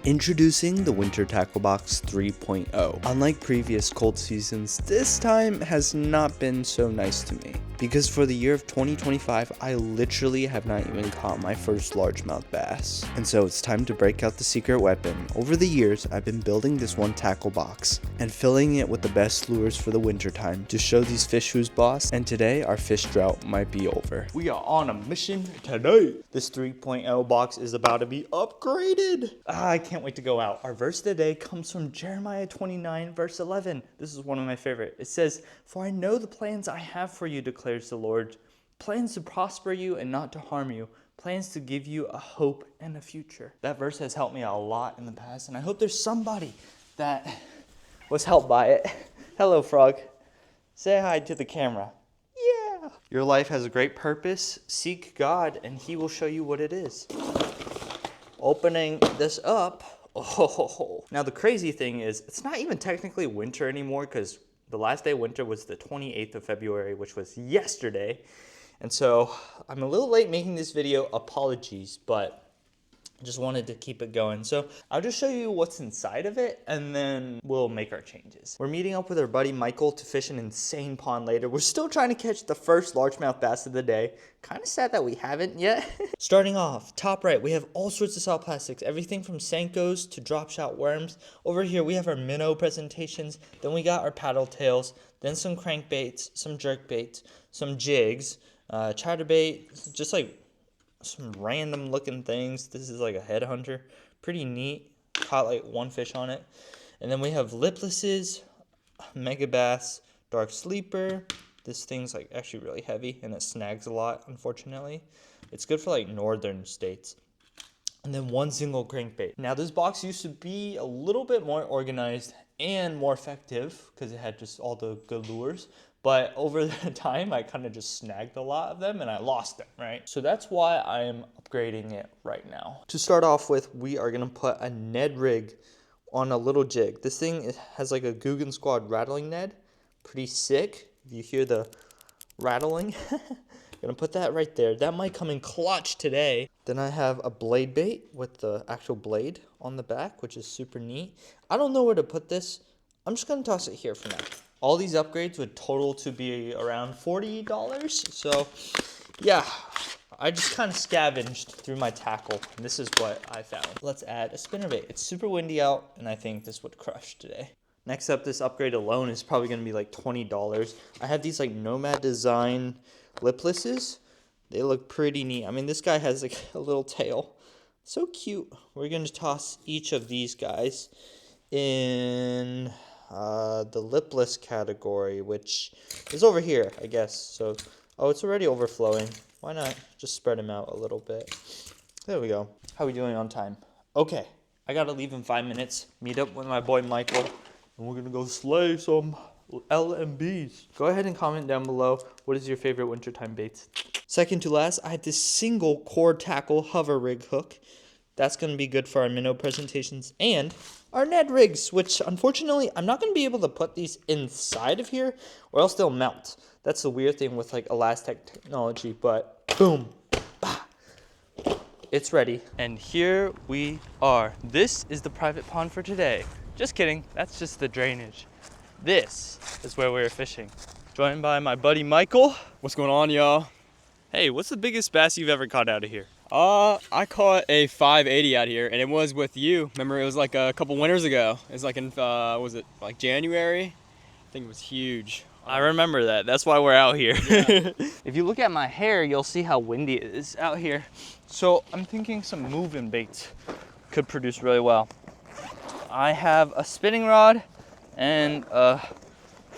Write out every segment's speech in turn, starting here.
Introducing the Winter Tackle Box 3.0. Unlike previous cold seasons, this time has not been so nice to me. Because for the year of 2025, I literally have not even caught my first largemouth bass. And so it's time to break out the secret weapon. Over the years, I've been building this one tackle box and filling it with the best lures for the winter time to show these fish who's boss, and today our fish drought might be over. We are on a mission today. This 3.0 box is about to be upgraded. I can't wait to go out. Our verse today comes from Jeremiah 29 verse 11. This is one of my favorite. It says, "For I know the plans I have for you, declares the Lord, plans to prosper you and not to harm you, plans to give you a hope and a future." That verse has helped me a lot in the past, and I hope there's somebody that was helped by it. Hello, frog. Say hi to the camera. Yeah. Your life has a great purpose. Seek God, and He will show you what it is. Opening this up. Oh, now the crazy thing is, it's not even technically winter anymore because the last day of winter was the 28th of February, which was yesterday. And so I'm a little late making this video, apologies, but I just wanted to keep it going. So I'll just show you what's inside of it and then we'll make our changes. We're meeting up with our buddy Michael to fish an insane pond later. We're still trying to catch the first largemouth bass of the day. Kind of sad that we haven't yet. Starting off, top right, we have all sorts of soft plastics, everything from Senkos to drop shot worms. Over here, we have our minnow presentations. Then we got our paddle tails, then some crankbaits, some jerkbaits, some jigs, chatterbait, just like some random looking things. This is like a headhunter. Pretty neat. Caught like one fish on it. And then we have liplesses, mega bass, dark sleeper. This thing's like actually really heavy and it snags a lot, unfortunately. It's good for like northern states. And then one single crankbait. Now this box used to be a little bit more organized and more effective because it had just all the good lures. But over the time, I kind of just snagged a lot of them and I lost them, right? So that's why I am upgrading it right now. To start off with, we are gonna put a Ned rig on a little jig. This thing has like a Guggen Squad rattling Ned. Pretty sick. If you hear the rattling, gonna put that right there. That might come in clutch today. Then I have a blade bait with the actual blade on the back, which is super neat. I don't know where to put this. I'm just gonna toss it here for now. All these upgrades would total to be around $40. So yeah, I just kind of scavenged through my tackle. And this is what I found. Let's add a spinnerbait. It's super windy out and I think this would crush today. Next up, this upgrade alone is probably gonna be like $20. I have these like Nomad Design liplesses. They look pretty neat. I mean, this guy has like a little tail. So cute. We're gonna toss each of these guys in the lipless category, which is over here, I guess. So, oh, it's already overflowing. Why not just spread them out a little bit? There we go. How are we doing on time? Okay, I gotta leave in 5 minutes. Meet up with my boy Michael, and we're gonna go slay some LMBs. Go ahead and comment down below, what is your favorite wintertime baits? Second to last, I had this single cord tackle hover rig hook. That's gonna be good for our minnow presentations and our Ned rigs, which unfortunately, I'm not going to be able to put these inside of here or else they'll melt. That's the weird thing with like Elastec technology, but boom, bah, it's ready. And here we are. This is the private pond for today. Just kidding, that's just the drainage. This is where we're fishing. Joined by my buddy Michael. What's going on, y'all? Hey, what's the biggest bass you've ever caught out of here? I caught a 580 out here, and it was with you. Remember, it was like a couple winters ago. It was like in, was it like January? I think it was huge. I remember that. That's why we're out here. Yeah. If you look at my hair, you'll see how windy it is out here. So I'm thinking some moving baits could produce really well. I have a spinning rod and a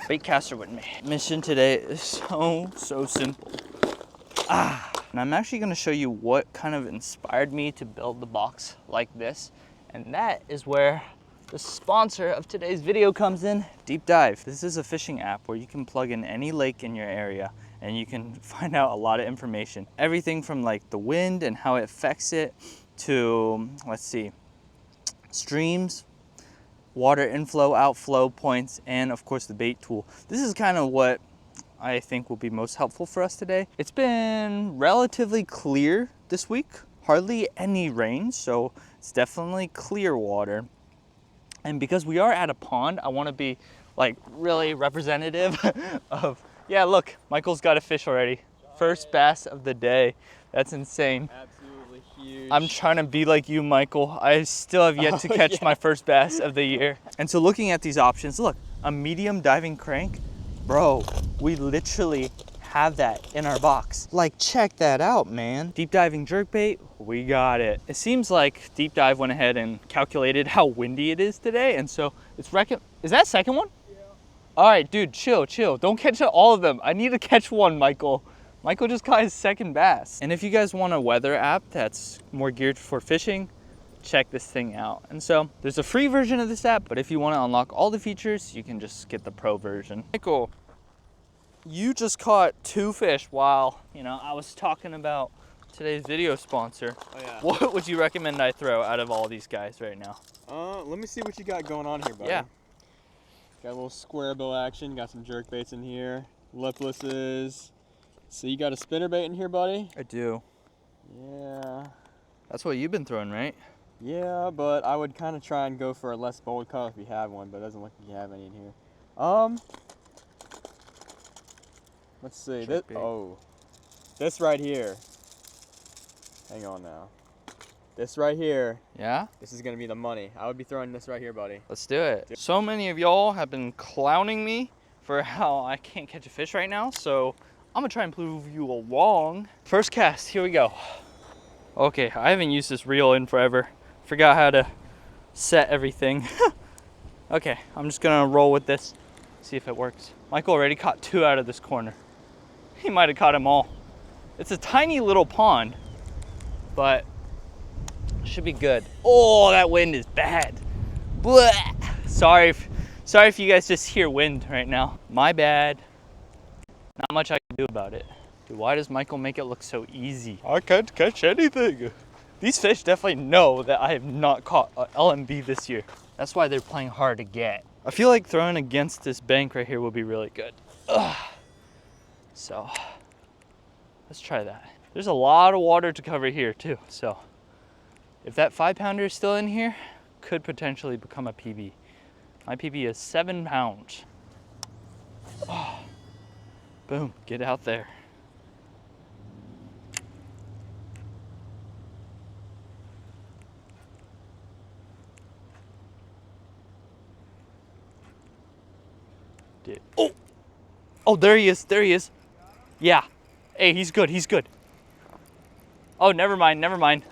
bait caster with me. Mission today is so simple. And I'm actually gonna show you what kind of inspired me to build the box like this. And that is where the sponsor of today's video comes in, Deep Dive. This is a fishing app where you can plug in any lake in your area and you can find out a lot of information. Everything from like the wind and how it affects it to, let's see, streams, water inflow, outflow points, and of course the bait tool. This is kind of what I think will be most helpful for us today. It's been relatively clear this week, hardly any rain, so It's definitely clear water. And because we are at a pond, I want to be like really representative of, yeah, look, Michael's got a fish already. First bass of the day. That's insane. Absolutely huge. I'm trying to be like you, Michael. I still have yet to catch my first bass of the year. And so looking at these options, look, a medium diving crank. Bro, we literally have that in our box. Like, check that out, man. Deep diving jerkbait, we got it. It seems like Deep Dive went ahead and calculated how windy it is today, and so it's is that second one? Yeah. All right, dude, chill. Don't catch all of them. I need to catch one, Michael. Michael just caught his second bass. And if you guys want a weather app that's more geared for fishing, check this thing out. And so there's a free version of this app, but if you want to unlock all the features, you can just get the pro version. Michael, you just caught 2 fish while, I was talking about today's video sponsor. Oh, yeah. What would you recommend I throw out of all these guys right now? Let me see what you got going on here, buddy. Yeah. Got a little square bill action, got some jerk baits in here, liplesses. So you got a spinnerbait in here, buddy? I do. Yeah. That's what you've been throwing, right? Yeah, but I would kind of try and go for a less bold color if you have one, but it doesn't look like you have any in here. Let's see. This right here. Hang on now. This right here. Yeah? This is gonna be the money. I would be throwing this right here, buddy. Let's do it. So many of y'all have been clowning me for how I can't catch a fish right now, so I'm gonna try and prove you along. First cast, here we go. Okay, I haven't used this reel in forever. Forgot how to set everything. Okay, I'm just gonna roll with this, see if it works. Michael already caught 2 out of this corner. He might have caught them all. It's a tiny little pond, but should be good. Oh, that wind is bad. Blah. Sorry if you guys just hear wind right now. My bad. Not much I can do about it. Dude, why does Michael make it look so easy? I can't catch anything. These fish definitely know that I have not caught an LMB this year. That's why they're playing hard to get. I feel like throwing against this bank right here will be really good. Ugh. So, let's try that. There's a lot of water to cover here too, so if that 5-pounder is still in here, could potentially become a PB. My PB is 7 pounds. Oh. Boom, get out there. Dude. Oh, there he is. Yeah. Hey, he's good. Oh, never mind.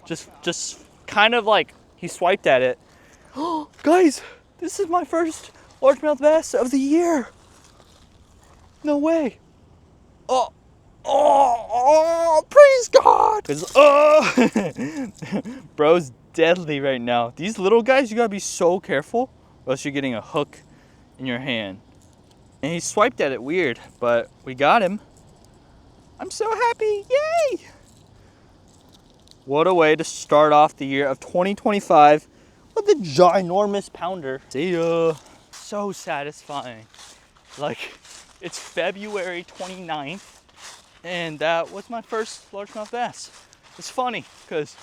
Just kind of like he swiped at it. Oh, guys, this is my first largemouth bass of the year. No way. Oh, praise God. Bro's deadly right now. These little guys, you gotta be so careful or else you're getting a hook in your hand. And he swiped at it weird, but we got him. I'm so happy, yay! What a way to start off the year of 2025 with a ginormous pounder. See ya. So satisfying. Like, it's February 29th, and that was my first largemouth bass. It's funny, because,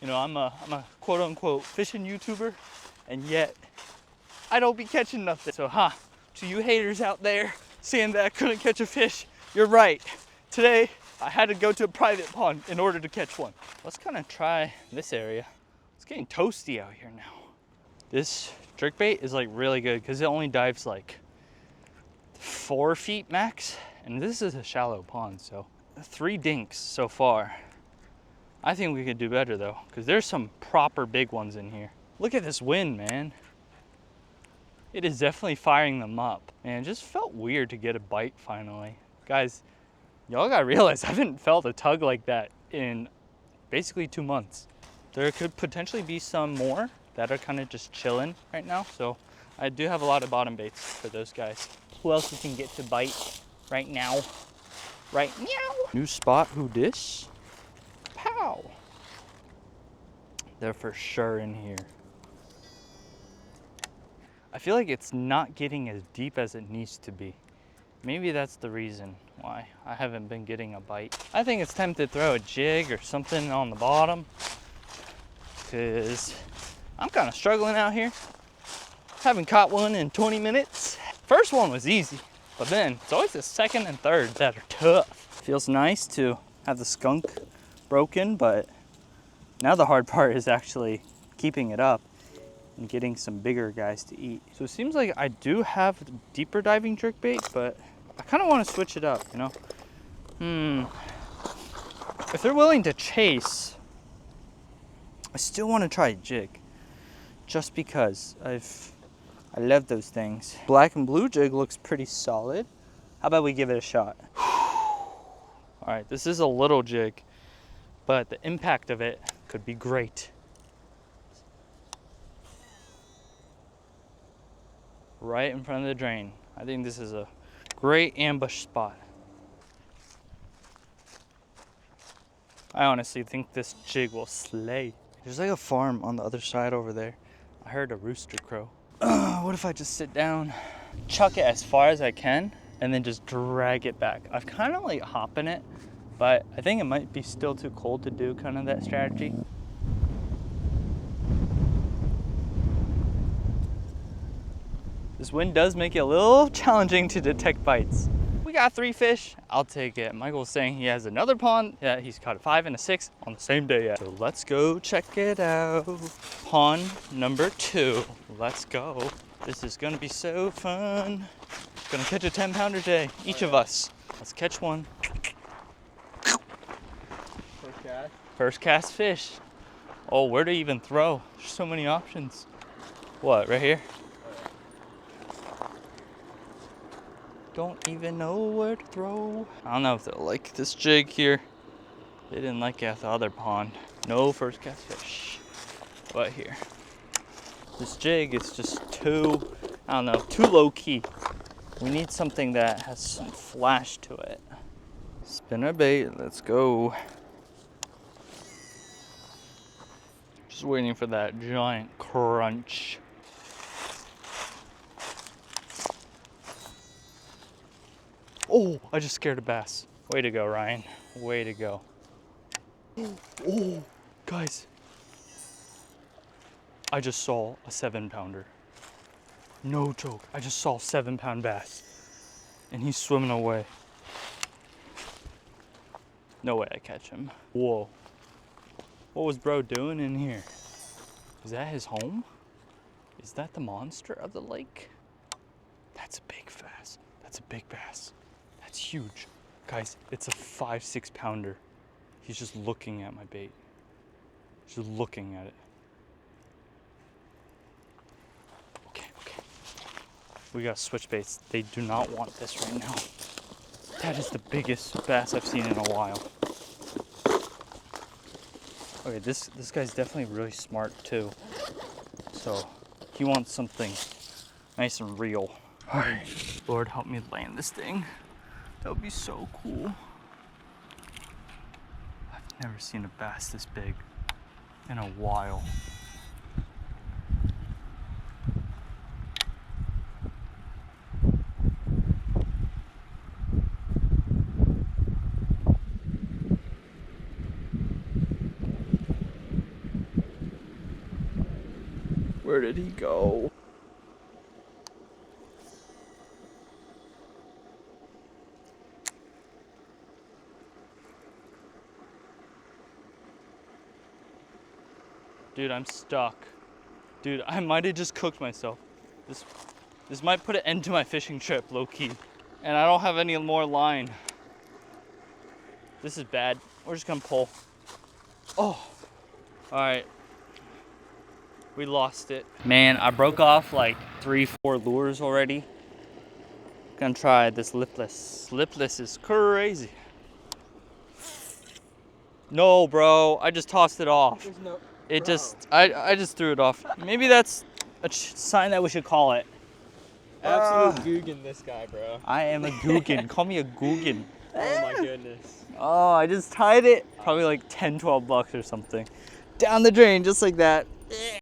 I'm a quote-unquote fishing YouTuber, and yet I don't be catching nothing. So, to you haters out there saying that I couldn't catch a fish, you're right. Today, I had to go to a private pond in order to catch one. Let's kind of try this area. It's getting toasty out here now. This jerkbait is like really good because it only dives like 4 feet max. And this is a shallow pond, so 3 dinks so far. I think we could do better though, because there's some proper big ones in here. Look at this wind, man. It is definitely firing them up. Man, it just felt weird to get a bite finally. Guys, y'all gotta realize I haven't felt a tug like that in basically 2 months. There could potentially be some more that are kind of just chilling right now. So I do have a lot of bottom baits for those guys. Who else we can get to bite right now? Right now. New spot, who dis? Pow. They're for sure in here. I feel like it's not getting as deep as it needs to be. Maybe that's the reason why I haven't been getting a bite. I think it's time to throw a jig or something on the bottom. because I'm kind of struggling out here. Haven't caught one in 20 minutes. First one was easy, but then it's always the second and third that are tough. Feels nice to have the skunk broken, but now the hard part is actually keeping it up and getting some bigger guys to eat. So it seems like I do have deeper diving jerkbait, but I kind of want to switch it up, you know? If they're willing to chase, I still want to try a jig, just because I love those things. Black and blue jig looks pretty solid. How about we give it a shot? All right, this is a little jig, but the impact of it could be great. Right in front of the drain. I think this is a great ambush spot. I honestly think this jig will slay. There's like a farm on the other side over there. I heard a rooster crow. What if I just sit down, chuck it as far as I can, and then just drag it back? I've kind of like hopping it, but I think it might be still too cold to do kind of that strategy. This wind does make it a little challenging to detect bites. We got 3 fish, I'll take it. Michael was saying he has another pond. Yeah, he's caught a 5 and a 6 on the same day. So let's go check it out. Pond number 2, let's go. This is gonna be so fun. Gonna catch a 10-pounder today, each of us. Let's catch one. First cast. First cast fish. Oh, where to even throw? There's so many options. What, right here? Don't even know where to throw. I don't know if they'll like this jig here. They didn't like it at the other pond. No first cast fish. But here. This jig is just too, I don't know, too low key. We need something that has some flash to it. Spinner bait, let's go. Just waiting for that giant crunch. Oh, I just scared a bass. Way to go, Ryan. Way to go. Oh, guys. I just saw a 7-pounder. No joke. I just saw a 7-pound bass. And he's swimming away. No way I catch him. Whoa. What was bro doing in here? Is that his home? Is that the monster of the lake? That's a big bass. That's a big bass. That's huge. Guys, it's a 5-6 pounder. He's just looking at my bait. Just looking at it. Okay. We gotta switch baits. They do not want this right now. That is the biggest bass I've seen in a while. Okay, this guy's definitely really smart too. So he wants something nice and real. All right, Lord, help me land this thing. That would be so cool. I've never seen a bass this big in a while. Where did he go? Dude, I'm stuck. Dude, I might have just cooked myself. This might put an end to my fishing trip, low-key. And I don't have any more line. This is bad. We're just gonna pull. Oh, all right. We lost it. Man, I broke off like 3-4 lures already. Gonna try this lipless. Lipless is crazy. No, bro, I just tossed it off. I just threw it off. Maybe that's a sign that we should call it. Absolute Guggen, this guy, bro. I am a Guggen. Call me a Guggen. Oh my goodness. Oh, I just tied it. Probably like 10, 12 bucks or something. Down the drain, just like that.